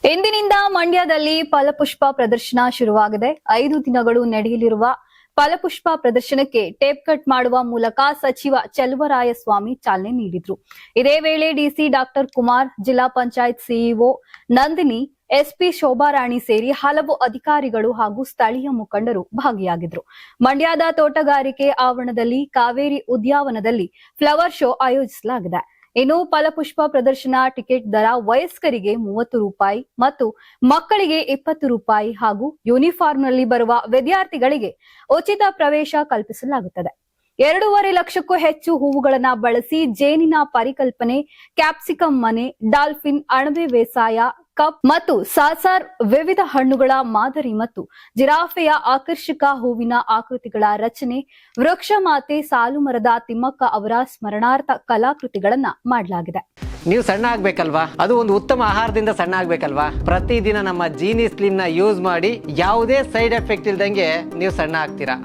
ಇಂದಿನಿಂದ ಮಂಡ್ಯದಲ್ಲಿ ಫಲಪುಷ್ಪ ಪ್ರದರ್ಶನ ಶುರುವಾಗಿದೆ. 5 ದಿನಗಳು ನಡೆಯಲಿರುವ ಫಲಪುಷ್ಪ ಪ್ರದರ್ಶನಕ್ಕೆ ಟೇಪ್ ಕಟ್ ಮಾಡುವ ಮೂಲಕ ಸಚಿವ ಚೆಲುವರಾಯಸ್ವಾಮಿ ಚಾಲನೆ ನೀಡಿದ್ರು. ಇದೇ ವೇಳೆ ಡಿಸಿ ಡಾಕ್ಟರ್ ಕುಮಾರ್, ಜಿಲ್ಲಾ ಪಂಚಾಯತ್ ಸಿಇಒ ನಂದಿನಿ, ಎಸ್ಪಿ ಶೋಭಾರಾಣಿ ಸೇರಿ ಹಲವು ಅಧಿಕಾರಿಗಳು ಹಾಗೂ ಸ್ಥಳೀಯ ಮುಖಂಡರು ಭಾಗಿಯಾಗಿದ್ರು. ಮಂಡ್ಯದ ತೋಟಗಾರಿಕೆ ಆವರಣದಲ್ಲಿ ಕಾವೇರಿ ಉದ್ಯಾನವನದಲ್ಲಿ ಫ್ಲವರ್ ಶೋ ಆಯೋಜಿಸಲಾಗಿದೆ. ಇನ್ನು ಫಲಪುಷ್ಪ ಪ್ರದರ್ಶನ ಟಿಕೆಟ್ ದರ ವಯಸ್ಕರಿಗೆ 30 ರೂಪಾಯಿ ಮತ್ತು ಮಕ್ಕಳಿಗೆ 20 ರೂಪಾಯಿ ಹಾಗೂ ಯೂನಿಫಾರ್ಮ್ನಲ್ಲಿ ಬರುವ ವಿದ್ಯಾರ್ಥಿಗಳಿಗೆ ಉಚಿತ ಪ್ರವೇಶ ಕಲ್ಪಿಸಲಾಗುತ್ತದೆ. 2.5 ಲಕ್ಷಕ್ಕೂ ಹೆಚ್ಚು ಹೂವುಗಳನ್ನು ಬಳಸಿ ಜೇನಿನ ಪರಿಕಲ್ಪನೆ, ಕ್ಯಾಪ್ಸಿಕಂ ಮನೆ, ಡಾಲ್ಫಿನ್, ಅಣಬೆ ಬೇಸಾಯ, ಕಪ್ ಮತ್ತು ಸಾಸಾರ್, ವಿವಿಧ ಹಣ್ಣುಗಳ ಮಾದರಿ ಮತ್ತು ಜಿರಾಫೆಯ ಆಕರ್ಷಕ ಹೂವಿನ ಆಕೃತಿಗಳ ರಚನೆ, ವೃಕ್ಷ ಮಾತೆ ಸಾಲು ಮರದ ತಿಮ್ಮಕ್ಕ ಅವರ ಸ್ಮರಣಾರ್ಥ ಕಲಾಕೃತಿಗಳನ್ನ ಮಾಡಲಾಗಿದೆ. ನೀವು ಸಣ್ಣ ಆಗ್ಬೇಕಲ್ವಾ? ಅದು ಒಂದು ಉತ್ತಮ ಆಹಾರದಿಂದ ಸಣ್ಣ ಆಗ್ಬೇಕಲ್ವಾ? ಪ್ರತಿದಿನ ನಮ್ಮ ಜೀನಿ ಸ್ಲಿಮ್ ನ ಯೂಸ್ ಮಾಡಿ ಯಾವುದೇ ಸೈಡ್ ಎಫೆಕ್ಟ್ ಇಲ್ದಂಗೆ ನೀವು ಸಣ್ಣ ಆಗ್ತೀರಾ.